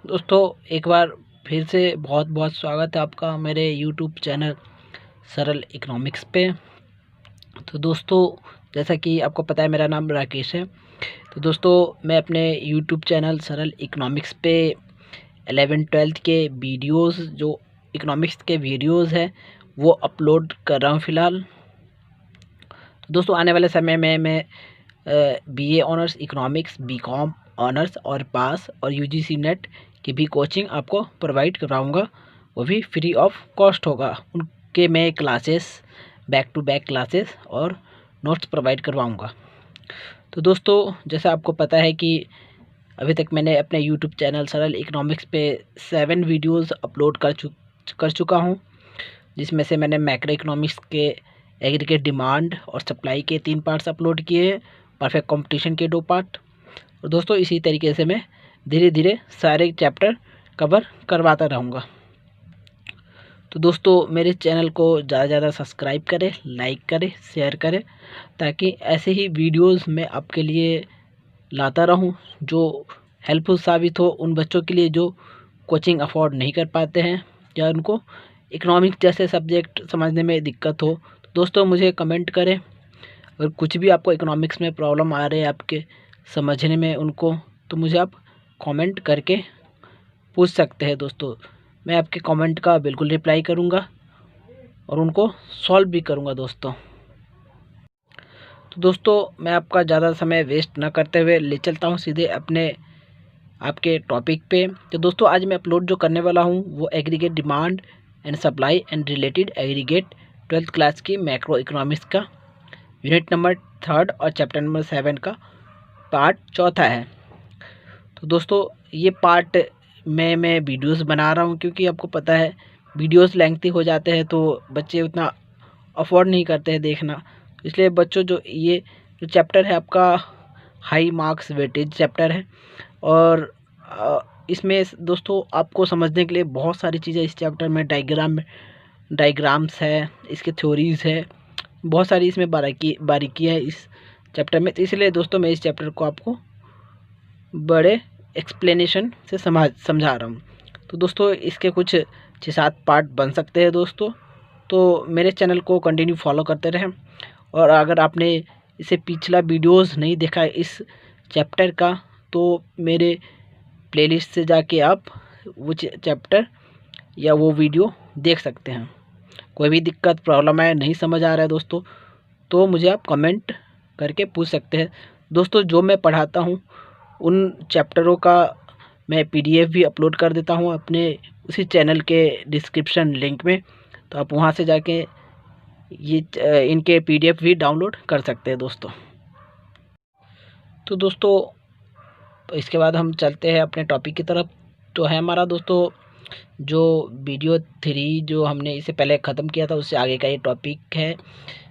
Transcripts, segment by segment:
दोस्तों एक बार फिर से बहुत बहुत स्वागत है आपका मेरे यूट्यूब चैनल सरल इकोनॉमिक्स पे। तो दोस्तों जैसा कि आपको पता है मेरा नाम राकेश है। तो दोस्तों मैं अपने यूट्यूब चैनल सरल इकोनॉमिक्स पे 11-12 के वीडियोस जो इकोनॉमिक्स के वीडियोस हैं वो अपलोड कर रहा हूँ फ़िलहाल। तो दोस्तों आने वाले समय में मैं BA honours economics, BCom honours और पास और यूजीसी नेट की भी कोचिंग आपको प्रोवाइड कराऊंगा, वो भी फ्री ऑफ कॉस्ट होगा। उनके मैं classes, back to back classes और नोट्स प्रोवाइड करवाऊंगा। तो दोस्तों जैसा आपको पता है कि अभी तक मैंने अपने यूट्यूब चैनल सरल इकोनॉमिक्स पे 7 वीडियोस अपलोड कर चुका हूँ, जिसमें से मैंने मैक्रो इकोनॉमिक्स के एग्रीगेट डिमांड और सप्लाई के 3 पार्ट्स अपलोड किए, परफेक्ट कंपटीशन के 2 पार्ट। और दोस्तों इसी तरीके से मैं धीरे धीरे सारे चैप्टर कवर करवाता रहूँगा। तो दोस्तों मेरे चैनल को ज़्यादा से ज़्यादा सब्सक्राइब करें, लाइक करें, शेयर करें, ताकि ऐसे ही वीडियोस मैं आपके लिए लाता रहूं जो हेल्पफुल साबित हो उन बच्चों के लिए जो कोचिंग अफोर्ड नहीं कर पाते हैं या उनको इकोनॉमिक्स जैसे सब्जेक्ट समझने में दिक्कत हो। तो दोस्तों मुझे कमेंट करें, अगर कुछ भी आपको इकोनॉमिक्स में प्रॉब्लम आ रही है आपके समझने में उनको, तो मुझे आप कमेंट करके पूछ सकते हैं। दोस्तों मैं आपके कमेंट का बिल्कुल रिप्लाई करूंगा और उनको सॉल्व भी करूंगा दोस्तों। तो दोस्तों मैं आपका ज़्यादा समय वेस्ट ना करते हुए ले चलता हूं सीधे अपने आपके टॉपिक पे। तो दोस्तों आज मैं अपलोड जो करने वाला हूं वो aggregate demand and supply and related aggregate 12th class की मैक्रो इकोनॉमिक्स का यूनिट नंबर 3 और चैप्टर नंबर 7 का पार्ट 4 है। तो दोस्तों ये पार्ट में मैं वीडियोस बना रहा हूँ, क्योंकि आपको पता है वीडियोस लेंथी हो जाते हैं तो बच्चे उतना अफोर्ड नहीं करते हैं देखना। इसलिए बच्चों जो ये जो चैप्टर है आपका हाई मार्क्स वेटेज चैप्टर है, और इसमें दोस्तों आपको समझने के लिए बहुत सारी चीज़ें इस चैप्टर में डायग्राम्स है, इसके थ्योरीज़ है, बहुत सारी इसमें बारीकियाँ है इस चैप्टर में। तो इसलिए दोस्तों मैं इस चैप्टर को आपको बड़े एक्सप्लेनेशन से समझा रहा हूँ। तो दोस्तों इसके कुछ 6-7 पार्ट बन सकते हैं दोस्तों, तो मेरे चैनल को कंटिन्यू फॉलो करते रहें। और अगर आपने इसे पिछला वीडियोस नहीं देखा है इस चैप्टर का, तो मेरे प्लेलिस्ट से जाके आप वो चैप्टर या वो वीडियो देख सकते हैं। कोई भी दिक्कत प्रॉब्लम है, नहीं समझ आ रहा है दोस्तों, तो मुझे आप कमेंट करके पूछ सकते हैं। दोस्तों जो मैं पढ़ाता हूँ उन चैप्टरों का मैं पीडीएफ भी अपलोड कर देता हूँ अपने उसी चैनल के डिस्क्रिप्शन लिंक में, तो आप वहाँ से जाके ये इनके पीडीएफ भी डाउनलोड कर सकते हैं दोस्तों। तो दोस्तों इसके बाद हम चलते हैं अपने टॉपिक की तरफ। तो है हमारा दोस्तों जो वीडियो 3 जो हमने इससे पहले ख़त्म किया था उससे आगे का ये टॉपिक है।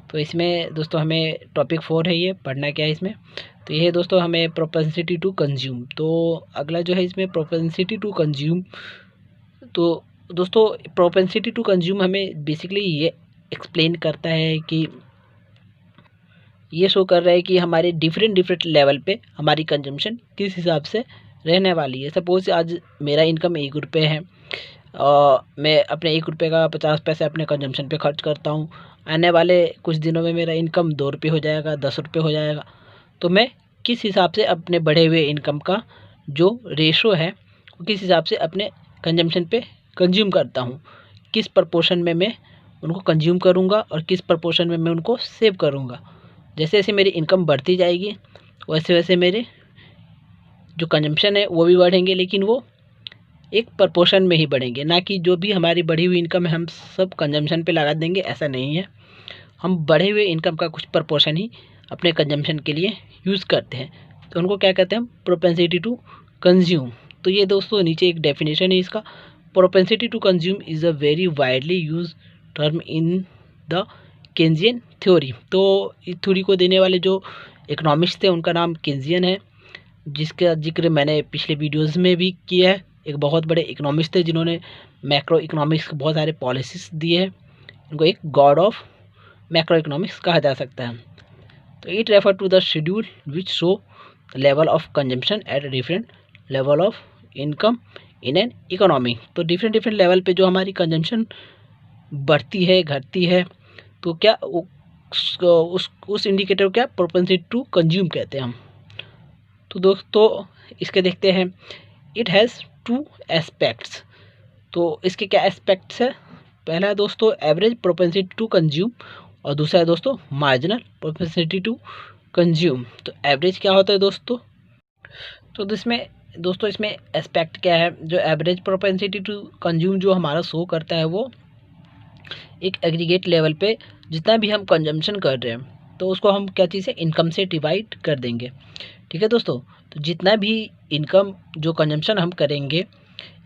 तो इसमें दोस्तों हमें टॉपिक 4 है, ये पढ़ना क्या है इसमें। तो ये दोस्तों हमें प्रोपेंसिटी टू कंज्यूम। तो अगला जो है इसमें प्रोपेंसिटी टू कंज्यूम। तो दोस्तों प्रोपेंसिटी टू कंज्यूम हमें बेसिकली ये एक्सप्लेन करता है कि ये शो कर रहा है कि हमारे डिफरेंट लेवल पे हमारी कंजम्पशन किस हिसाब से रहने वाली है। सपोज आज मेरा इनकम 1 रुपये है, मैं अपने 1 रुपये का 50 पैसे अपने कंजम्पशन पे खर्च करता हूँ। आने वाले कुछ दिनों में मेरा इनकम 2 रुपये हो जाएगा, 10 रुपये हो जाएगा। तो मैं किस हिसाब से अपने बढ़े हुए इनकम का जो रेशो है वो किस हिसाब से अपने कंजम्पशन पे कंज्यूम करता हूँ, किस प्रपोर्शन में मैं उनको कंज्यूम करूँगा और किस प्रपोर्शन में मैं उनको सेव करूँगा। जैसे जैसे मेरी इनकम बढ़ती जाएगी वैसे वैसे मेरे जो कंजम्पशन है वो भी बढ़ेंगे, लेकिन वो एक प्रपोर्शन में ही बढ़ेंगे, ना कि जो भी हमारी बढ़ी हुई इनकम है हम सब कंजम्पशन पे लगा देंगे, ऐसा नहीं है। हम बढ़े हुए इनकम का कुछ प्रपोर्शन ही अपने कंजम्पशन के लिए यूज़ करते हैं, तो उनको क्या कहते हैं हम, प्रोपेंसिटी टू कंज्यूम। तो ये दोस्तों नीचे एक डेफिनेशन है इसका। Propensity to consume is a very widely use term in the Keynesian theory. तो इस थ्योरी को देने वाले जो इकोनॉमिस्ट थे उनका नाम केन्जियन है, जिसका जिक्र मैंने पिछले वीडियोस में भी किया है। एक बहुत बड़े इकोनॉमिस्ट थे जिन्होंने मैक्रो इकोनॉमिक्स को बहुत सारे पॉलिसीज दिए हैं। इनको एक गॉड ऑफ मैक्रो इकोनॉमिक्स कहा जा सकता है। तो it refer to the schedule which show level of consumption at different level of income in an economy. तो डिफरेंट डिफरेंट लेवल पे जो हमारी कंजम्पशन बढ़ती है घटती है, तो क्या उस इंडिकेटर को क्या प्रोपेंसिटी टू कंज्यूम कहते हैं हम। तो दोस्तों इसके देखते हैं, इट हैज़ टू एस्पेक्ट्स। तो इसके क्या एस्पेक्ट्स है, पहला है दोस्तों एवरेज प्रोपेंसिटी टू कंज्यूम, और दूसरा है दोस्तों मार्जिनल प्रोपेंसिटी टू कंज्यूम। तो एवरेज क्या होता है दोस्तों, तो इसमें दोस्तों इसमें एस्पेक्ट क्या है, जो एवरेज प्रोपेंसिटी टू कंज्यूम जो हमारा शो करता है वो एक एग्रीगेट लेवल पे जितना भी हम कंजम्पशन कर रहे हैं तो उसको हम क्या चीज़ है इनकम से डिवाइड कर देंगे। ठीक है दोस्तों, तो जितना भी इनकम जो कंजम्पशन हम करेंगे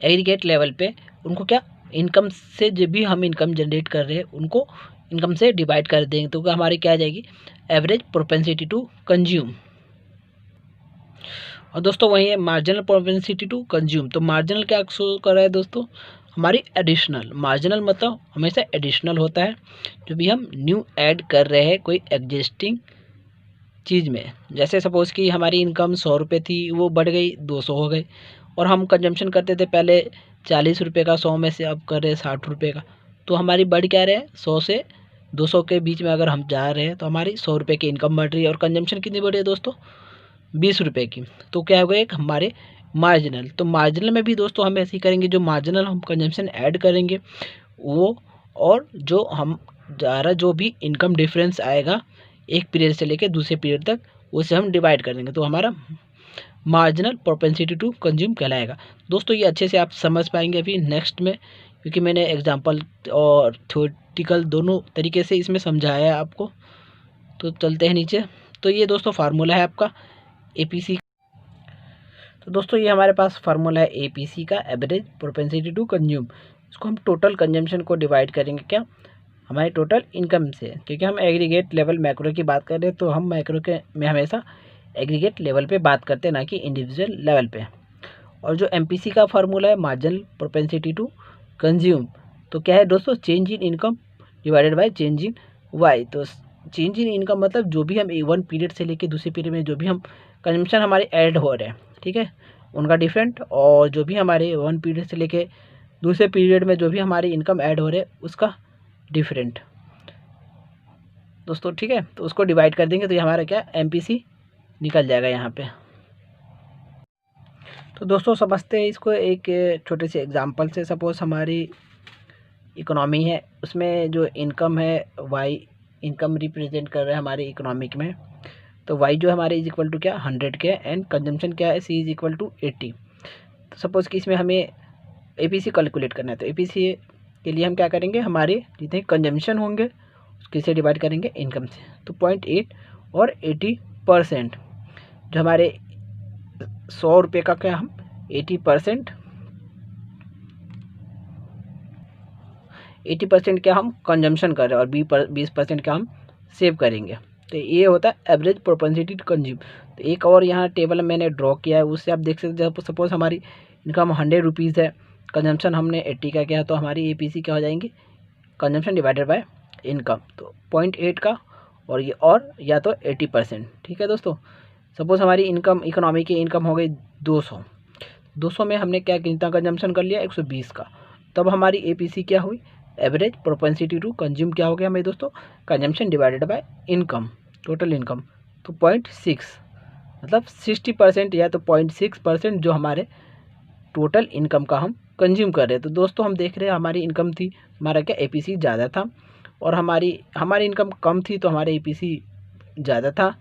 एग्रीगेट लेवल पे, उनको क्या इनकम से जो भी हम इनकम जनरेट कर रहे हैं उनको इनकम से डिवाइड कर देंगे, तो हमारी क्या आ जाएगी एवरेज प्रोपेंसिटी टू कंज्यूम। और दोस्तों वही है मार्जिनल प्रोपेंसिटी टू कंज्यूम। तो मार्जिनल क्या शो कर रहा है दोस्तों, हमारी एडिशनल। मार्जिनल मतलब हमेशा एडिशनल होता है, जो भी हम न्यू ऐड कर रहे हैं कोई एग्जिस्टिंग चीज़ में। जैसे सपोज़ कि हमारी इनकम 100 रुपये थी, वो बढ़ गई 200 हो गई, और हम कंजम्पशन करते थे पहले 40 रुपये का, 100 में से अब कर रहे हैं 60 रुपये का। तो हमारी बढ़ क्या रहे हैं 100 से 200 के बीच में अगर हम जा रहे हैं तो हमारी 100 रुपये की इनकम बढ़ रही है, और कंजम्पशन कितनी बढ़ रही है दोस्तों 20 रुपये की। तो क्या होगा एक हमारे मार्जिनल। तो मार्जिनल में भी दोस्तों हम ऐसे ही करेंगे, जो मार्जिनल हम कंजम्पशन ऐड करेंगे वो, और जो हम ज़्यादा जो भी इनकम डिफरेंस आएगा एक पीरियड से लेकर दूसरे पीरियड तक, उसे हम डिवाइड कर देंगे, तो हमारा मार्जिनल प्रोपेंसिटी टू कंज्यूम कहलाएगा। दोस्तों ये अच्छे से आप समझ पाएंगे अभी नेक्स्ट में, क्योंकि मैंने एग्जांपल और थ्योरेटिकल दोनों तरीके से इसमें समझाया है आपको। तो चलते हैं नीचे। तो ये दोस्तों फार्मूला है आपका एपीसी। तो दोस्तों ये हमारे पास फार्मूला है एपीसी का, एवरेज प्रोपेंसिटी टू कंज्यूम। इसको हम टोटल कंजम्पशन को डिवाइड करेंगे क्या हमारे टोटल इनकम से, क्योंकि हम एग्रीगेट लेवल मैक्रो की बात कर रहे हैं, तो हम मैक्रो के में हमेशा एग्रीगेट लेवल पे बात करते हैं, ना कि इंडिविजुअल लेवल पे। और जो एमपीसी का फार्मूला है मार्जिनल प्रोपेंसिटी टू कंज्यूम, तो क्या है दोस्तों change in income divided by change in Y. तो चेंज इन इनकम मतलब जो भी हम वन पीरियड से लेके दूसरे पीरियड में जो भी हम कंजम्पशन हमारे ऐड हो रहे हैं, ठीक है, उनका डिफरेंट, और जो भी हमारे वन पीरियड से लेके दूसरे पीरियड में जो भी हमारी इनकम ऐड हो रहे हैं उसका डिफरेंट दोस्तों। ठीक है, तो उसको डिवाइड कर देंगे तो ये हमारा क्या एमपीसी निकल जाएगा यहाँ पे। तो दोस्तों समझते हैं इसको एक छोटे से एग्जांपल से। सपोज हमारी इकोनॉमी है, उसमें जो इनकम है वाई इनकम रिप्रेजेंट कर रहा है हमारे इकोनॉमिक में। तो वाई जो हमारे इज इक्वल टू क्या 100 के, एंड कंजम्पशन क्या है सी इज इक्वल टू 80। तो सपोज़ कि इसमें हमें एपीसी कैलकुलेट करना है, तो एपीसी के लिए हम क्या करेंगे, हमारे जितने कंजम्पशन होंगे उसके से डिवाइड करेंगे इनकम से। तो 0.8 और 80%, जो हमारे 100 रुपये का क्या हम 80% क्या हम कंजम्पशन कर रहे हैं, और 20% क्या हम सेव करेंगे। तो ये होता है एवरेज प्रोपेंसिटी टू कंज्यूम। तो एक और यहाँ टेबल मैंने ड्रॉ किया है, उससे आप देख सकते हैं। सपोज हमारी इनकम 100 रुपीज़ है, कंजम्पशन हमने 80 का किया, तो हमारी एपीसी क्या हो जाएंगी कंजम्पशन डिवाइडेड बाय इनकम। तो 0.8 का, और ये और या तो 80%। ठीक है दोस्तों, सपोज हमारी इनकम इकोनॉमी की इनकम हो गई 200 में हमने क्या कितना कंजम्पशन कर लिया 120 का, तब हमारी एपीसी क्या हुई एवरेज प्रोपेंसिटी टू कंज्यूम क्या हो गया हमें दोस्तों consumption divided bye income, total income. तो 0.6 मतलब 60% या तो 0.6% जो हमारे टोटल इनकम का हम कंज्यूम कर रहे हैं। तो दोस्तों हम देख रहे हैं हमारी इनकम थी, हमारा क्या एपीसी ज़्यादा था, और हमारी इनकम कम थी तो हमारे एपीसी ज़्यादा था।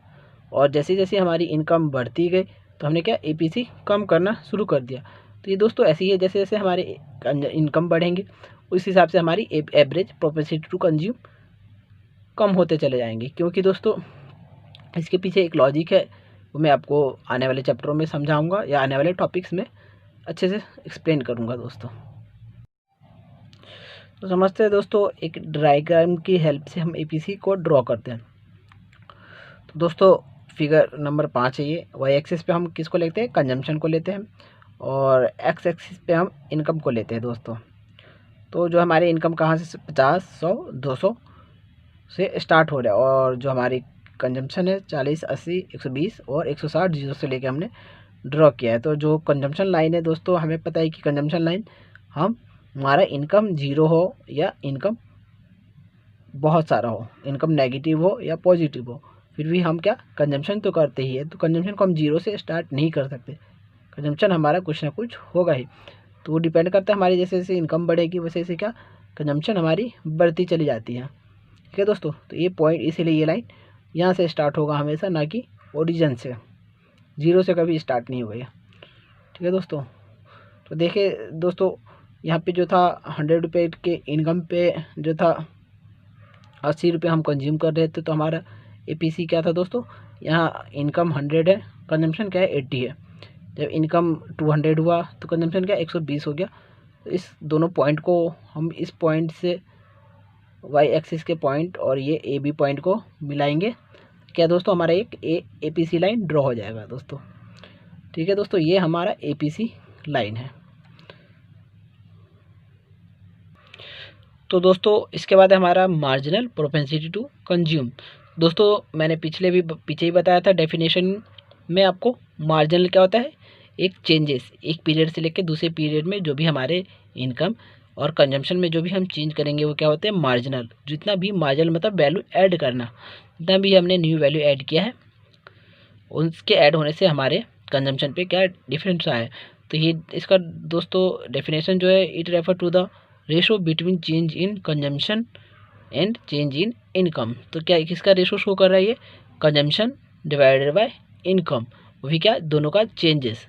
और जैसे जैसे हमारी इनकम बढ़ती गई तो हमने क्या एपीसी कम करना शुरू कर दिया। तो ये दोस्तों ऐसे ही है, जैसे जैसे हमारे इनकम बढ़ेंगे उस हिसाब से हमारी एवरेज प्रोपेंसिटी टू कंज्यूम कम होते चले जाएंगे। क्योंकि दोस्तों इसके पीछे एक लॉजिक है, वो मैं आपको आने वाले चैप्टरों में समझाऊंगा, या आने वाले टॉपिक्स में अच्छे से एक्सप्लेन करूंगा दोस्तों। तो समझते हैं दोस्तों, एक डायग्राम की हेल्प से हम एपीसी को ड्रॉ करते हैं। तो दोस्तों फिगर नंबर 5 है ये। वाई एक्सिस पे हम किसको लेते हैं कंजम्पशन को लेते हैं, और एक्स एक्सिस पे हम इनकम को लेते हैं दोस्तों। तो जो हमारे इनकम कहाँ से 50, 100, 200 से स्टार्ट हो रहा है, और जो हमारी कंजम्पशन है 40, 80, 120 और 160 जीरो से लेके हमने ड्रॉ किया है। तो जो कंजम्पशन लाइन है दोस्तों, हमें पता है कि कंजम्पशन लाइन हमारा इनकम जीरो हो या इनकम बहुत सारा हो, इनकम नेगेटिव हो या पॉजिटिव हो, फिर भी हम क्या कंजम्पशन तो करते ही है। तो कंजम्पशन को हम जीरो से स्टार्ट नहीं कर सकते, कंजम्पशन हमारा कुछ ना कुछ होगा ही। तो वो डिपेंड करता है हमारी जैसे जैसे इनकम बढ़ेगी वैसे वैसे क्या कंजम्पशन हमारी बढ़ती चली जाती है। ठीक है दोस्तों, तो ये पॉइंट इसीलिए ये लाइन यहाँ से स्टार्ट होगा हमेशा, ना कि ओरिजिन से, जीरो से कभी स्टार्ट नहीं होगा। ठीक है दोस्तों, तो देखिए दोस्तों यहाँ पे जो था 100 रुपये के इनकम पे जो था 80 रुपये हम कंज्यूम कर रहे थे, तो हमारा एपीसी क्या था दोस्तों, यहाँ इनकम 100 है, कंजम्पशन क्या है 80 है। जब इनकम 200 हुआ तो कंजम्पशन क्या 120 हो गया। तो इस दोनों पॉइंट को हम इस पॉइंट से वाई एक्सिस के पॉइंट और ये ए बी पॉइंट को मिलाएंगे, क्या दोस्तों हमारा एक एपीसी लाइन ड्रॉ हो जाएगा दोस्तों। ठीक है दोस्तों, ये हमारा एपीसी लाइन है। तो दोस्तों इसके बाद हमारा मार्जिनल प्रोपेंसिटी टू कंज्यूम। दोस्तों मैंने पीछे ही बताया था डेफिनेशन में आपको, मार्जिनल क्या होता है, एक चेंजेस एक पीरियड से लेकर दूसरे पीरियड में जो भी हमारे इनकम और कंजम्पशन में जो भी हम चेंज करेंगे वो क्या होते हैं मार्जिनल। जितना भी मार्जिनल मतलब वैल्यू ऐड करना, जितना भी हमने न्यू वैल्यू ऐड किया है उसके ऐड होने से हमारे कंजम्पशन पे क्या डिफरेंस आया है। तो ये इसका दोस्तों डेफिनेशन जो है, it refer to the ratio between change in consumption and change in income. तो क्या किसका रेशो शो कर रहा है, ये कंजम्पशन डिवाइडेड बाय इनकम, वो भी क्या दोनों का चेंजेस।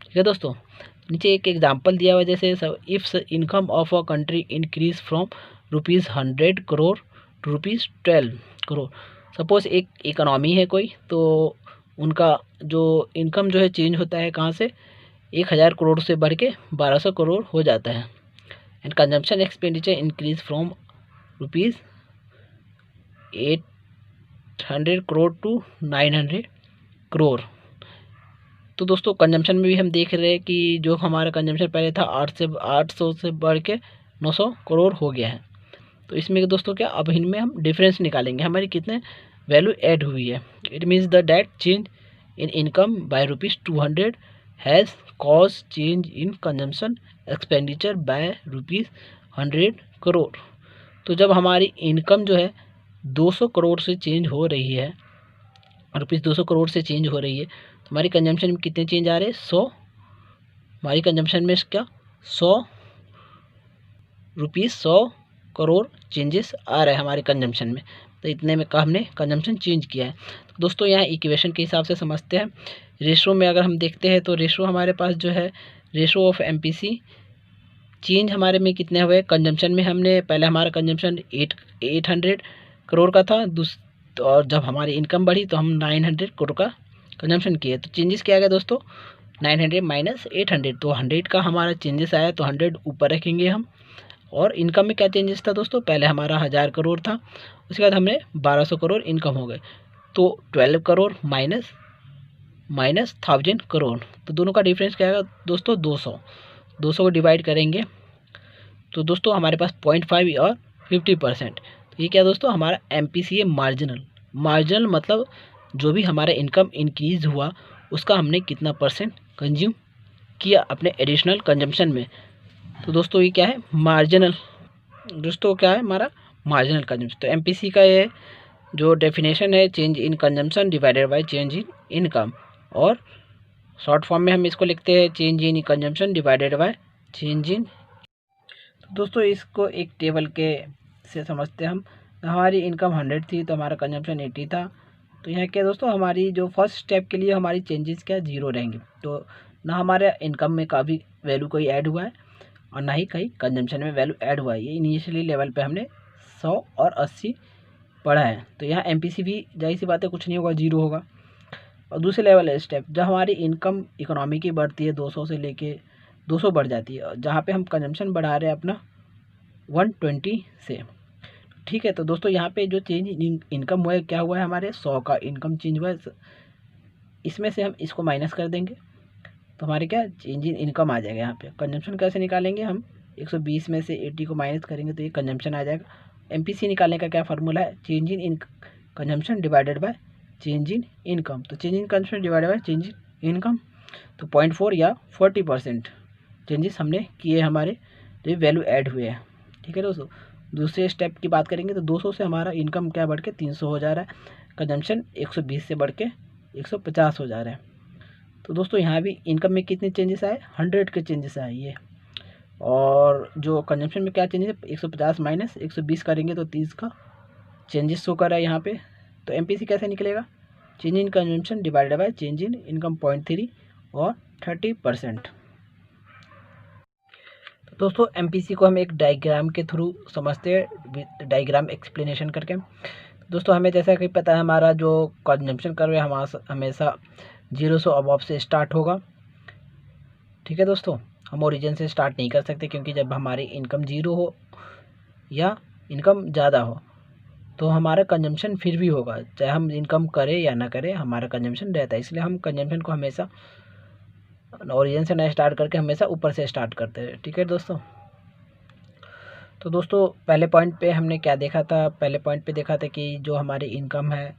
ठीक है दोस्तों, नीचे एक एग्जांपल दिया हुआ है, जैसे if income of a country increase from ₹100 crore to ₹12 crore. Suppose एक इकोनॉमी है कोई, तो उनका जो इनकम जो है चेंज होता है कहाँ से, 1000 करोड़ से बढ़ के 1200 करोड़ हो जाता है। And consumption expenditure increase from ₹800 crore to 900 crore. तो दोस्तों कंजम्पशन में भी हम देख रहे हैं कि जो हमारा कंजम्पशन पहले था 800 से बढ़ के 900 करोड़ हो गया है। तो इसमें दोस्तों क्या अब इनमें हम डिफरेंस निकालेंगे, हमारी कितने वैल्यू ऐड हुई है। It means the that change in income by ₹200 has cause change in consumption expenditure by ₹100 crore. तो जब हमारी इनकम जो है 200 करोड़ से चेंज हो रही है, ₹200 करोड़ से चेंज हो रही है, तो हमारी कंजम्पशन में कितने चेंज आ रहे हैं 100, हमारी कंजम्पशन में क्या 100 करोड़ चेंजेस आ रहे हैं हमारे कंजम्पशन में। तो इतने में का हमने कंजम्पशन चेंज किया है। तो दोस्तों यहाँ इक्वेशन के हिसाब से समझते हैं। रेशो में अगर हम देखते हैं तो रेशो हमारे पास जो है रेशो ऑफ एमपीसी चेंज हमारे में कितने हुए, कंजम्पशन में हमने पहले हमारा कंजम्पशन 800 करोड़ का था, और जब हमारी इनकम बढ़ी तो हम 900 करोड़ का कंजम्पशन किए। तो चेंजेस क्या आ गया दोस्तों 900 माइनस 800, तो 100 का हमारा चेंजेस आया, तो 100 ऊपर रखेंगे हम। और इनकम में क्या चेंजेस था दोस्तों, पहले हमारा 1000 करोड़ था, उसके बाद हमने 1200 करोड़ इनकम हो गए, तो 12 करोड़ माइनस 1000 करोड़, तो दोनों का डिफरेंस क्या आएगा दोस्तों 200 को डिवाइड करेंगे तो दोस्तों हमारे पास 0.5 और 50%। तो ये क्या दोस्तों हमारा एमपीसी है मार्जिनल मतलब जो भी हमारा इनकम इंक्रीज हुआ उसका हमने कितना परसेंट कंज्यूम किया अपने एडिशनल कंजम्पशन में। तो दोस्तों ये क्या है मार्जिनल, दोस्तों क्या है हमारा मार्जिनल कंजम्पशन। तो एमपीसी का ये जो डेफिनेशन है change in consumption divided by change in income, और शॉर्ट फॉर्म में हम इसको लिखते हैं change in consumption divided by change इन। तो दोस्तों इसको एक टेबल के से समझते हैं हम। हमारी इनकम 100 थी तो हमारा कंजम्पशन 80 था। तो यहाँ क्या दोस्तों हमारी जो फर्स्ट स्टेप के लिए हमारी चेंजेस क्या 0 रहेंगे, तो ना हमारे इनकम में काफ़ी वैल्यू कोई ऐड हुआ है और ना ही कहीं कंजम्पशन में वैल्यू ऐड हुआ है। ये इनिशियली लेवल पे हमने 100 और 80 पढ़ा है। तो यहाँ एमपीसी भी जाहिर सी बात है कुछ नहीं होगा 0 होगा। और दूसरे लेवल है स्टेप जब हमारी इनकम इकोनॉमी की बढ़ती है 200 से लेके 200 बढ़ जाती है, जहाँ पे हम कंजम्पशन बढ़ा रहे हैं अपना 120 से। ठीक है, तो दोस्तों यहाँ पे जो चेंज इनकम हुआ है क्या हुआ है हमारे 100 का इनकम चेंज हुआ है, इसमें से हम इसको माइनस कर देंगे तो हमारे क्या चेंज इन इनकम आ जाएगा। यहाँ पे कंजम्पशन कैसे निकालेंगे हम 120 में से 80 को माइनस करेंगे तो ये कंजम्पशन आ जाएगा। एमपीसी निकालने का क्या फार्मूला है change in consumption divided by change in income. तो change in consumption divided by change in income तो 0.4 या 40% चेंजेस हमने किए, हमारे जो वैल्यू ऐड हुए हैं। ठीक है दोस्तों, दूसरे स्टेप की बात करेंगे तो 200 से हमारा इनकम क्या बढ़ के 300 हो जा रहा है, कंजम्पशन 120 से बढ़ के 150 हो जा रहा है। तो दोस्तों यहाँ भी इनकम में कितने चेंजेस आए, 100 के चेंजेस आए ये। और जो कंजम्पशन में क्या चेंजेस है, 150 माइनस 120 करेंगे तो 30 का चेंजेस शो कर रहा है यहाँ पे। तो एमपीसी कैसे निकलेगा, change in consumption divided by change in income 0.3 और 30%। तो दोस्तों एमपीसी को हम एक डायग्राम के थ्रू समझते हैं, डायग्राम एक्सप्लेनेशन करके। दोस्तों हमें जैसा कि पता है हमारा जो कंजम्पशन कर्व है हमेशा 0 से अबव से स्टार्ट होगा। ठीक है दोस्तों, हम ओरिजिन से स्टार्ट नहीं कर सकते, क्योंकि जब हमारी इनकम 0 हो या इनकम ज़्यादा हो तो हमारा कंजम्पशन फिर भी होगा, चाहे हम इनकम करें या ना करें हमारा कंजम्पशन रहता है। इसलिए हम कंजम्पशन को हमेशा ओरिजिन से ना स्टार्ट करके हमेशा ऊपर से स्टार्ट करते हैं। ठीक है दोस्तों, तो दोस्तों पहले पॉइंट पे हमने क्या देखा था, पहले पॉइंट पे देखा था कि जो हमारी इनकम है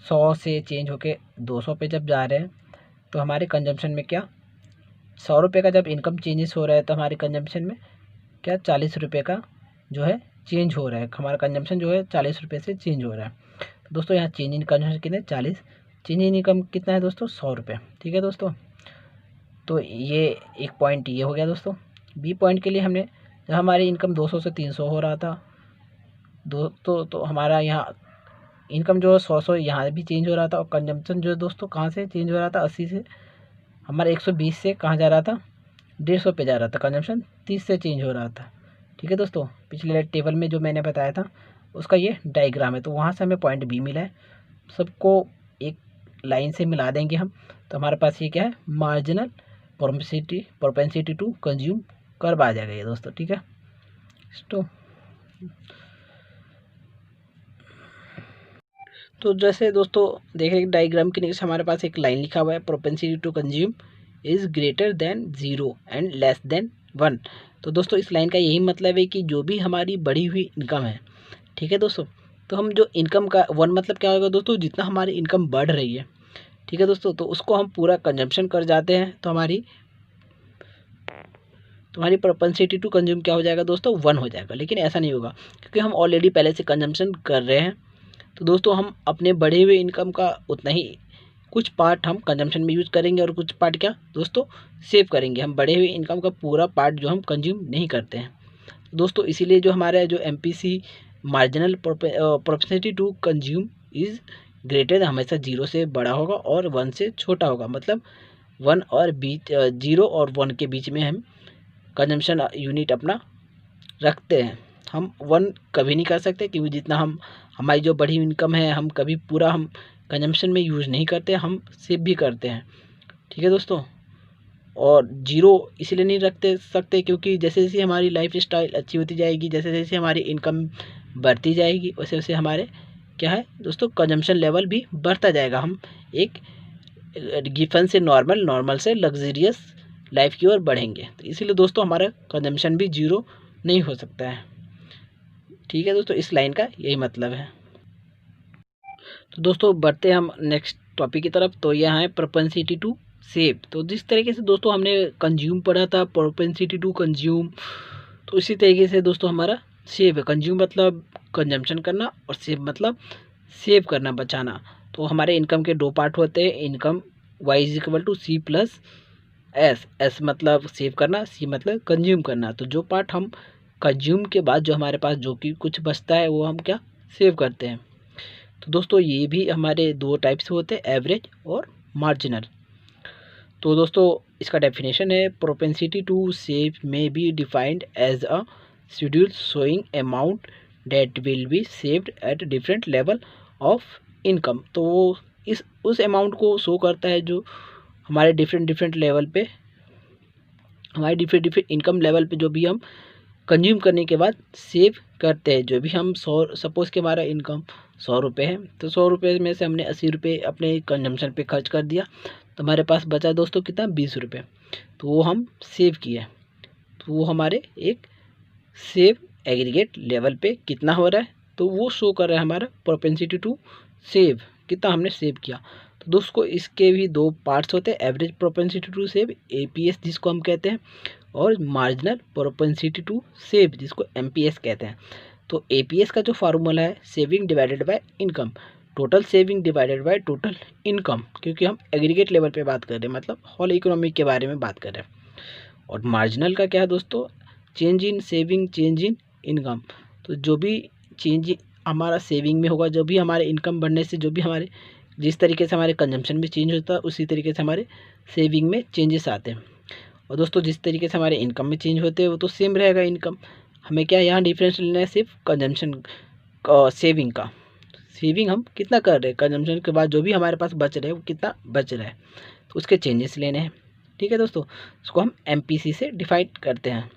100 से चेंज होके 200 पे जब जा रहे हैं तो हमारे कंजम्पशन में क्या 100 रुपये का जब इनकम चेंजेस हो रहा है तो हमारे कंजम्पशन में क्या 40 रुपये का जो है चेंज हो रहा है, हमारा कंजम्पशन जो है 40 रुपये से चेंज हो रहा है। तो दोस्तों यहाँ चेंज इन कंजम्पशन कितने 40, चेंज इन इनकम कितना है दोस्तों 100 रुपये। ठीक है दोस्तों, तो ये एक पॉइंट ये हो गया दोस्तों। बी पॉइंट के लिए हमने जब हमारी इनकम 200 से 300 हो रहा था दोस्तों, तो हमारा यहाँ इनकम जो है 100 यहाँ भी चेंज हो रहा था, और कंजम्पशन जो है दोस्तों कहाँ से चेंज हो रहा था 80 से, हमारा 120 से कहाँ जा रहा था 150 पे जा रहा था, कंजम्पशन 30 से चेंज हो रहा था। ठीक है दोस्तों, पिछले टेबल में जो मैंने बताया था उसका ये डायग्राम है, तो वहाँ से हमें पॉइंट बी मिला है, सबको एक लाइन से मिला देंगे हम, तो हमारे पास ये क्या है marginal propensity to consume curve आ जाएगा ये दोस्तों। ठीक है तो जैसे दोस्तों देख रहे डायग्राम के नीचे हमारे पास एक लाइन लिखा हुआ है propensity to consume is greater than 0 and less than 1। तो दोस्तों इस लाइन का यही मतलब है कि जो भी हमारी बढ़ी हुई इनकम है, ठीक है दोस्तों, तो हम जो इनकम का 1 मतलब क्या होगा दोस्तों, जितना हमारी इनकम बढ़ रही है, ठीक है दोस्तों, तो उसको हम पूरा कंजम्पशन कर जाते हैं तो हमारी प्रोपेंसिटी टू कंज्यूम क्या हो जाएगा दोस्तों 1 हो जाएगा। लेकिन ऐसा नहीं होगा, क्योंकि हम ऑलरेडी पहले से कंजम्पशन कर रहे हैं। तो दोस्तों हम अपने बढ़े हुए इनकम का उतना ही कुछ पार्ट हम कंजम्पशन में यूज़ करेंगे और कुछ पार्ट क्या दोस्तों सेव करेंगे। हम बढ़े हुए इनकम का पूरा पार्ट जो हम कंज्यूम नहीं करते हैं दोस्तों। इसीलिए जो हमारा जो MPC marginal propensity to consume is greater हमेशा 0 से बड़ा होगा और 1 से छोटा होगा, मतलब 1 और 0 और 1 के बीच में हम कंजम्पशन यूनिट अपना रखते हैं। हम 1 कभी नहीं कर सकते, क्योंकि जितना हमारी जो बड़ी इनकम है हम कभी पूरा हम कंजम्पशन में यूज़ नहीं करते, हम सेव भी करते हैं। ठीक है दोस्तों, और 0 इसलिए नहीं रखते सकते क्योंकि जैसे जैसे हमारी लाइफ स्टाइल अच्छी होती जाएगी, जैसे जैसे हमारी इनकम बढ़ती जाएगी, वैसे वैसे हमारे क्या है दोस्तों कंजम्पशन लेवल भी बढ़ता जाएगा। हम एक गिफन से नॉर्मल से लग्जरियस लाइफ की ओर बढ़ेंगे। तो इसीलिए दोस्तों हमारा कंजम्पशन भी 0 नहीं हो सकता है। ठीक है दोस्तों, इस लाइन का यही मतलब है। तो दोस्तों बढ़ते हम नेक्स्ट टॉपिक की तरफ। तो यह है प्रोपेंसिटी टू सेव। तो जिस तरीके से दोस्तों हमने कंज्यूम पढ़ा था प्रोपेंसिटी टू कंज्यूम, तो इसी तरीके से दोस्तों हमारा सेव है। कंज्यूम मतलब कंजम्पशन करना और सेव मतलब सेव करना, बचाना। तो हमारे इनकम के 2 पार्ट होते हैं, income Y is equal to C plus S. S मतलब सेव करना, सी मतलब कंज्यूम करना। तो जो पार्ट हम कंज्यूम के बाद जो हमारे पास जो कि कुछ बचता है वो हम क्या सेव करते हैं। तो दोस्तों ये भी हमारे 2 टाइप्स होते हैं, एवरेज और मार्जिनल। तो दोस्तों इसका डेफिनेशन है propensity to save may be defined as a schedule showing amount that will be saved at different level of income. तो वो उस अमाउंट को शो करता है जो हमारे डिफरेंट लेवल पे, हमारे डिफरेंट इनकम लेवल पे जो भी हम कंज्यूम करने के बाद सेव करते हैं। जो भी हम 100 सपोज़ कि हमारा इनकम 100 रुपये है, तो 100 रुपये में से हमने 80 रुपये अपने कंजम्पशन पे खर्च कर दिया, तो हमारे पास बचा दोस्तों कितना 20 रुपये। तो वो हम सेव किए, तो वो हमारे एक सेव एग्रीगेट लेवल पे कितना हो रहा है, तो वो शो कर रहा है हमारा प्रोपेंसिटी टू सेव, कितना हमने सेव किया। तो दोस्तों इसके भी दो पार्ट्स होते हैं, average propensity to save APS जिसको हम कहते हैं, और मार्जिनल प्रोपेंसिटी टू सेव जिसको MPS कहते हैं। तो APS का जो फार्मूला है saving divided by income, total saving divided by total income, क्योंकि हम एग्रीगेट लेवल पे बात कर रहे हैं, मतलब होल इकोनॉमी के बारे में बात कर रहे हैं। और मार्जिनल का क्या है दोस्तों, change in saving change in income. तो जो भी चेंज हमारा सेविंग में होगा, जो भी हमारे इनकम बढ़ने से जो भी हमारे जिस तरीके से हमारे कंजम्पशन में चेंज होता है उसी तरीके से हमारे सेविंग में चेंजेस आते हैं। और दोस्तों जिस तरीके से हमारे इनकम में चेंज होते हैं वो तो सेम रहेगा इनकम, हमें क्या यहाँ डिफरेंस लेना है सिर्फ कंजम्पशन सेविंग का। सेविंग हम कितना कर रहे हैं, कंजम्पशन के बाद जो भी हमारे पास बच रहे हैं वो कितना बच रहा है, तो उसके चेंजेस लेने हैं। ठीक है दोस्तों, इसको हम MPC से डिफाइन करते हैं।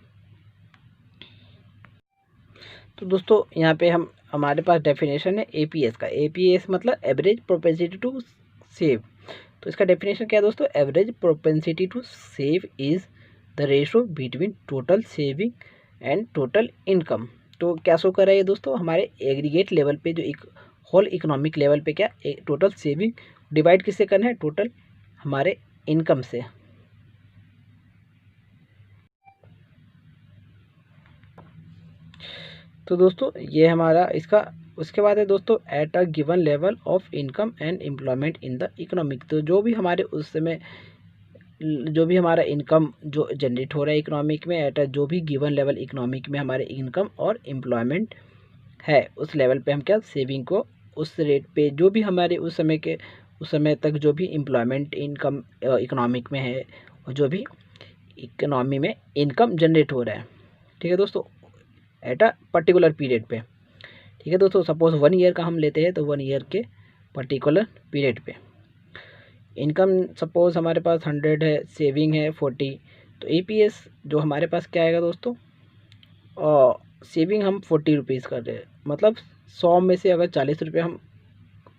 तो दोस्तों यहाँ पे हमारे पास डेफिनेशन है APS का। APS मतलब एवरेज प्रोपेंसिटी टू सेव। तो इसका डेफिनेशन क्या है दोस्तों, average propensity to save is the ratio between total saving and total income. तो क्या शो कर रहा है ये दोस्तों, हमारे एग्रीगेट लेवल पे जो एक होल इकोनॉमिक लेवल पे क्या टोटल सेविंग डिवाइड किससे करना है, टोटल हमारे इनकम से। तो दोस्तों ये हमारा इसका उसके बाद है दोस्तों at a given level of income and employment in the economic. तो जो भी हमारे उस समय जो भी हमारा इनकम जो जनरेट हो रहा है इकोनॉमिक में, एट अ जो भी गिवन लेवल इकोनॉमिक में हमारे इनकम और एम्प्लॉयमेंट है उस लेवल पे हम क्या सेविंग को उस रेट पे जो भी हमारे उस समय तक जो भी एम्प्लॉयमेंट इनकम इकोनॉमिक में है और जो भी इकोनॉमी में इनकम जनरेट हो रहा है, ठीक है दोस्तों, एट अ पर्टिकुलर पीरियड पे। ठीक है दोस्तों, सपोज 1 ईयर का हम लेते हैं तो 1 ईयर के पर्टिकुलर पीरियड पे इनकम सपोज हमारे पास 100 है, सेविंग है 40, तो APS जो हमारे पास क्या आएगा दोस्तों, और सेविंग हम 40 रुपीज़ कर रहे हैं, मतलब 100 में से अगर 40 रुपये हम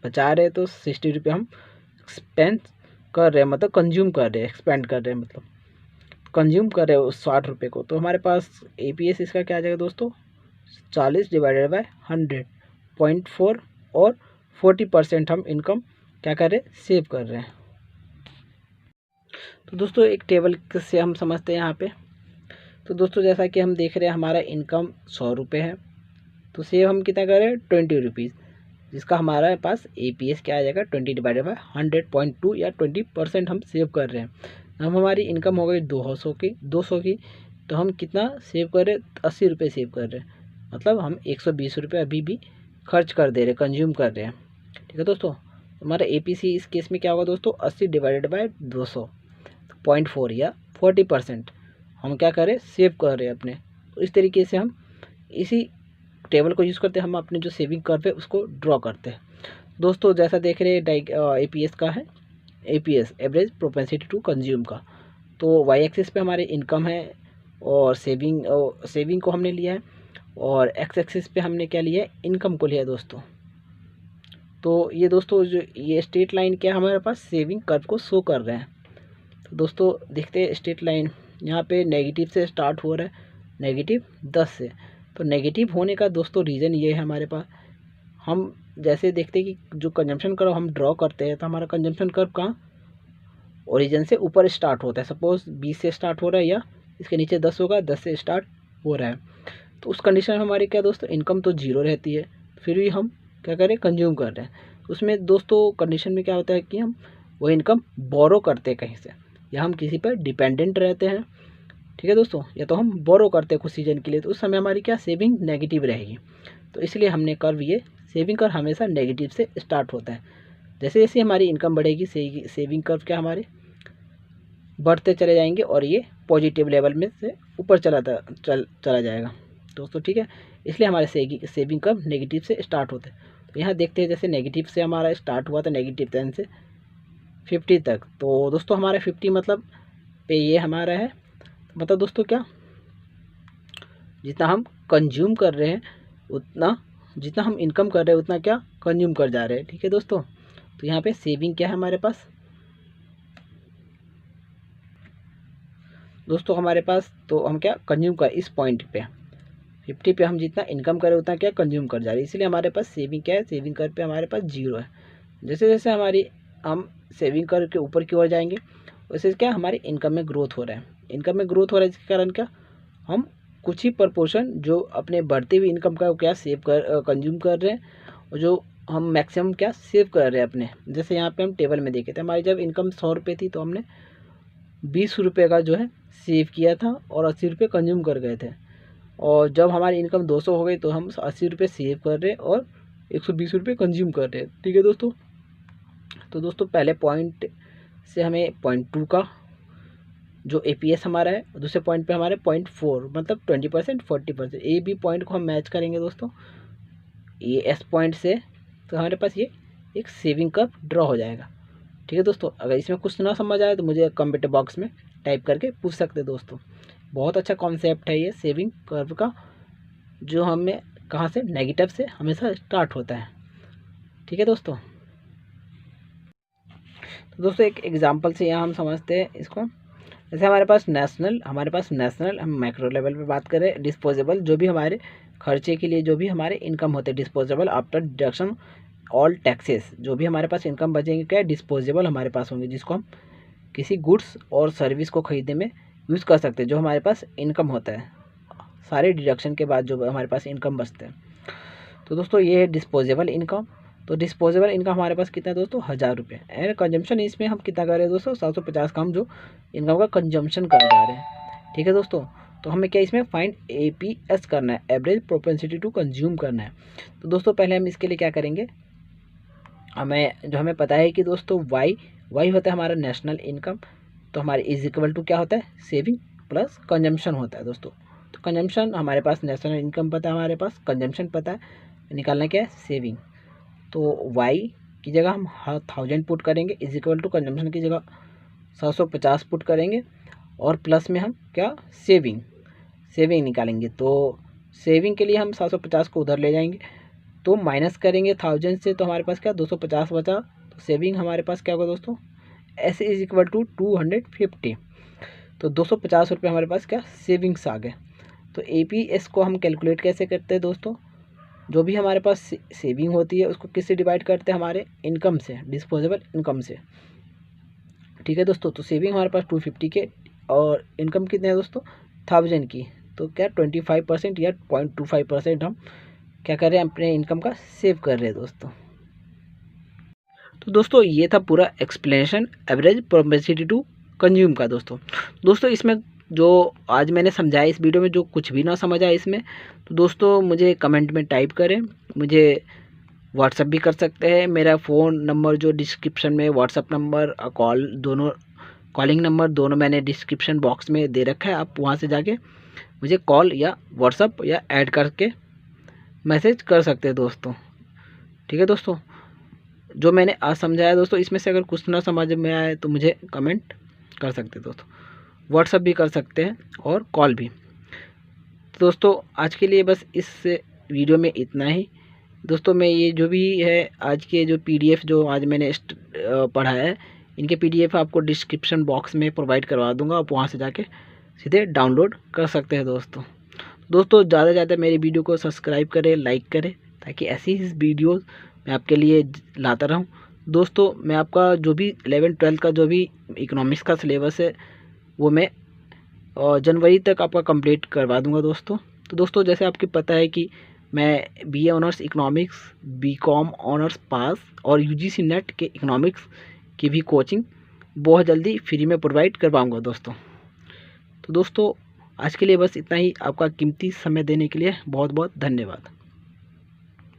बचा रहे हैं तो 60 रुपये हम एक्सपेंस कर रहे हैं, मतलब कंज्यूम कर रहे हैं, एक्सपेंड कर रहे हैं, मतलब कंज्यूम कर रहे हैं उस 60 रुपये को। तो हमारे पास APS इसका क्या आ जाएगा दोस्तों, 40 डिवाइडेड बाय 100.4 और 40% हम इनकम क्या कर रहे हैं, सेव कर रहे हैं। तो दोस्तों एक टेबल से हम समझते हैं यहाँ पे। तो दोस्तों जैसा कि हम देख रहे हैं हमारा इनकम 100 रुपये है, तो सेव हम कितना कर रहे हैं 20 रुपीज़, जिसका हमारे पास APS क्या आ जाएगा 20 डिवाइडेड बाय 100.2 या 20% हम सेव कर रहे हैं। हम हमारी इनकम हो गई 200 की, तो हम कितना सेव कर रहे हैं, 80 रुपये सेव कर रहे हैं, मतलब हम 120 रुपये अभी भी खर्च कर दे रहे हैं, कंज्यूम कर रहे हैं। ठीक है दोस्तों, हमारा APC इस केस में क्या होगा दोस्तों, 80 डिवाइडेड बाय 200.4 या 40% हम क्या करें, सेव कर रहे हैं अपने। तो इस तरीके से हम इसी टेबल को यूज़ करते हैं, हम अपने जो सेविंग कर पे उसको ड्रॉ करते हैं। दोस्तों जैसा देख रहे हैं APS का है, APS average propensity to consume का। तो वाई एक्सिस पे हमारे इनकम है और सेविंग को हमने लिया है, और एक्स एक्सिस पे हमने क्या लिया है, इनकम को लिया है दोस्तों। तो ये दोस्तों जो ये स्ट्रेट लाइन क्या है हमारे पास सेविंग कर्व को शो कर रहे हैं। तो दोस्तों देखते हैं स्ट्रेट लाइन यहाँ पे नेगेटिव से स्टार्ट हो रहा है, -10 से। तो नेगेटिव होने का दोस्तों रीज़न ये है हमारे पास, हम जैसे देखते हैं कि जो कंजम्पशन कर्व हम ड्रॉ करते हैं तो हमारा कंजम्पशन कर्व कहाँ ओरिजिन से ऊपर स्टार्ट होता है, सपोज 20 से स्टार्ट हो रहा है या इसके नीचे 10 होगा, 10 से स्टार्ट हो रहा है। तो उस कंडीशन में हमारी क्या दोस्तों इनकम तो 0 रहती है, फिर भी हम क्या करें, कंज्यूम कर रहे हैं। उसमें दोस्तों कंडीशन में क्या होता है कि हम वो इनकम बोरो करते हैं कहीं से, या हम किसी पर डिपेंडेंट रहते हैं। ठीक है दोस्तों, या तो हम बोरो करते हैं कुछ सीजन के लिए, तो उस समय हमारी क्या सेविंग नेगेटिव रहेगी। तो इसलिए हमने कर्व ये सेविंग कर्व हमेशा नेगेटिव से स्टार्ट होता है। जैसे जैसे हमारी इनकम बढ़ेगी सेविंग कर्व क्या हमारे बढ़ते चले जाएंगे और ये पॉजिटिव लेवल में से ऊपर चला जाएगा दोस्तों। ठीक है, इसलिए हमारे सेविंग कर्व नेगेटिव से स्टार्ट होते हैं। तो यहाँ देखते हैं जैसे नेगेटिव से हमारा स्टार्ट हुआ था, -10 से 50 तक। तो दोस्तों हमारा 50 मतलब पे ये हमारा है, मतलब दोस्तों क्या जितना हम कंज्यूम कर रहे हैं उतना, जितना हम इनकम कर रहे हैं उतना क्या कंज्यूम कर जा रहे हैं। ठीक है दोस्तों, तो यहाँ पे सेविंग क्या है हमारे पास दोस्तों, हमारे पास तो हम क्या कंज्यूम कर इस पॉइंट पे 50 पे हम जितना इनकम करें उतना क्या कंज्यूम कर जा रहे हैं, इसलिए हमारे पास सेविंग क्या है, सेविंग कर पे हमारे पास 0 है। जैसे जैसे हमारी हम सेविंग करके ऊपर की ओर जाएंगे, वैसे क्या हमारी इनकम में ग्रोथ हो रहा है। इनकम में ग्रोथ हो रहा है जिसके कारण क्या हम कुछ ही प्रपोर्शन जो अपने बढ़ती हुई इनकम का क्या सेव कर कंज्यूम कर रहे हैं, और जो हम मैक्सिमम क्या सेव कर रहे हैं अपने। जैसे यहाँ पे हम टेबल में देखे थे, हमारी जब इनकम 100 रुपये थी तो हमने 20 रुपये का जो है सेव किया था और 80 रुपये कंज्यूम कर गए थे। और जब हमारी इनकम 200 हो गई तो हम 80 रुपये सेव कर रहे हैं और 120 रुपये कंज्यूम कर रहे हैं। ठीक है दोस्तों। तो दोस्तों पहले पॉइंट से हमें पॉइंट 2 का जो APS हमारा है, दूसरे पॉइंट पे हमारे 0.4 मतलब 20% 40%, ए बी पॉइंट को हम मैच करेंगे दोस्तों ये एस पॉइंट से, तो हमारे पास ये एक सेविंग कर्व ड्रॉ हो जाएगा। ठीक है दोस्तों। अगर इसमें कुछ ना समझ आए तो मुझे कमेंट बॉक्स में टाइप करके पूछ सकते हैं दोस्तों। बहुत अच्छा कॉन्सेप्ट है ये सेविंग कर्व का, जो हमें कहाँ से नेगेटिव से हमेशा स्टार्ट होता है। ठीक है दोस्तों। तो दोस्तों एक एग्जांपल से यहाँ हम समझते हैं इसको। जैसे हमारे पास नेशनल हम मैक्रो लेवल पे बात करें, डिस्पोजेबल जो भी हमारे खर्चे के लिए जो भी हमारे इनकम होते हैं, disposable after deduction all taxes, जो भी हमारे पास इनकम बचेंगे क्या डिस्पोजेबल हमारे पास होंगे, जिसको हम किसी गुड्स और सर्विस को खरीदने में यूज़ कर सकते हैं। जो हमारे पास इनकम होता है सारे डिडक्शन के बाद जो हमारे पास इनकम बचते हैं। तो दोस्तों ये है डिस्पोजेबल इनकम। तो डिस्पोजेबल इनकम हमारे पास कितना है दोस्तों 1000 रुपये। एंड कंजम्पशन इसमें हम कितना कर रहे हैं दोस्तों 750 का हम जो इनकम का कंजम्पशन कर जा रहे हैं। ठीक है दोस्तों। तो हमें क्या इसमें फाइंड APS करना है, एवरेज प्रोपेंसिटी टू कंज्यूम करना है। तो दोस्तों पहले हम इसके लिए क्या करेंगे, हमें पता है कि दोस्तों वाई होता है हमारा नेशनल इनकम, तो हमारे इज इक्वल टू क्या होता है सेविंग प्लस कंजम्पशन होता है दोस्तों। तो कंजम्पशन हमारे पास नेशनल इनकम पता है, हमारे पास कंजम्पशन पता है, निकालना क्या है सेविंग। तो वाई की जगह हम 1000 पुट करेंगे, इज इक्वल टू कंजम्पशन की जगह 750 पुट करेंगे, और प्लस में हम क्या सेविंग निकालेंगे। तो सेविंग के लिए हम 750 को उधर ले जाएंगे, तो माइनस करेंगे 1000 से, तो हमारे पास क्या 250 बचा। तो सेविंग हमारे पास क्या होगा दोस्तों एस इज इक्वल टू 250। तो 250 रुपये हमारे पास क्या सेविंग्स आ गए। तो APS को हम कैलकुलेट कैसे करते हैं दोस्तों, जो भी हमारे पास सेविंग होती है उसको किससे डिवाइड करते हैं हमारे इनकम से, डिस्पोजेबल इनकम से। ठीक है दोस्तों। तो सेविंग हमारे पास 250 के और इनकम कितने हैं दोस्तों 1000 की, तो क्या 25% या 0.25% हम क्या कर रहे हैं अपने इनकम का सेव कर रहे हैं दोस्तों। तो दोस्तों ये था पूरा explanation average propensity to consume का दोस्तों इसमें जो आज मैंने समझाया इस वीडियो में, जो कुछ भी ना समझ आया इसमें, तो दोस्तों मुझे कमेंट में टाइप करें, मुझे व्हाट्सअप भी कर सकते हैं। मेरा फ़ोन नंबर जो डिस्क्रिप्शन में, व्हाट्सअप नंबर कॉलिंग नंबर दोनों मैंने डिस्क्रिप्शन बॉक्स में दे रखा है, आप वहाँ से जाके मुझे कॉल या व्हाट्सअप या ऐड करके मैसेज कर सकते हैं दोस्तों। ठीक है दोस्तों। जो मैंने आज समझाया दोस्तों इसमें से अगर कुछ ना समझ में आए तो मुझे कमेंट कर सकते हैं दोस्तों, व्हाट्सअप भी कर सकते हैं और कॉल भी। तो दोस्तों आज के लिए बस इस वीडियो में इतना ही दोस्तों। मैं ये जो भी है आज के जो PDF जो आज मैंने पढ़ाया है, इनके PDF आपको डिस्क्रिप्शन बॉक्स में प्रोवाइड करवा दूंगा, आप वहाँ से जाके सीधे डाउनलोड कर सकते हैं दोस्तों ज़्यादा से ज़्यादा मेरी वीडियो को सब्सक्राइब करें, लाइक करें, ताकि ऐसी ही वीडियोस मैं आपके लिए लाता रहूं। दोस्तों मैं आपका जो भी 11th-12th का जो भी इकोनॉमिक्स का सिलेबस है वो मैं जनवरी तक आपका कंप्लीट करवा दूंगा दोस्तों। तो दोस्तों जैसे आपको पता है कि मैं BA honours economics, BCom honours pass और UGC नेट के इकोनॉमिक्स की भी कोचिंग बहुत जल्दी फ्री में प्रोवाइड करवाऊँगा दोस्तों। तो दोस्तों आज के लिए बस इतना ही। आपका कीमती समय देने के लिए बहुत बहुत धन्यवाद।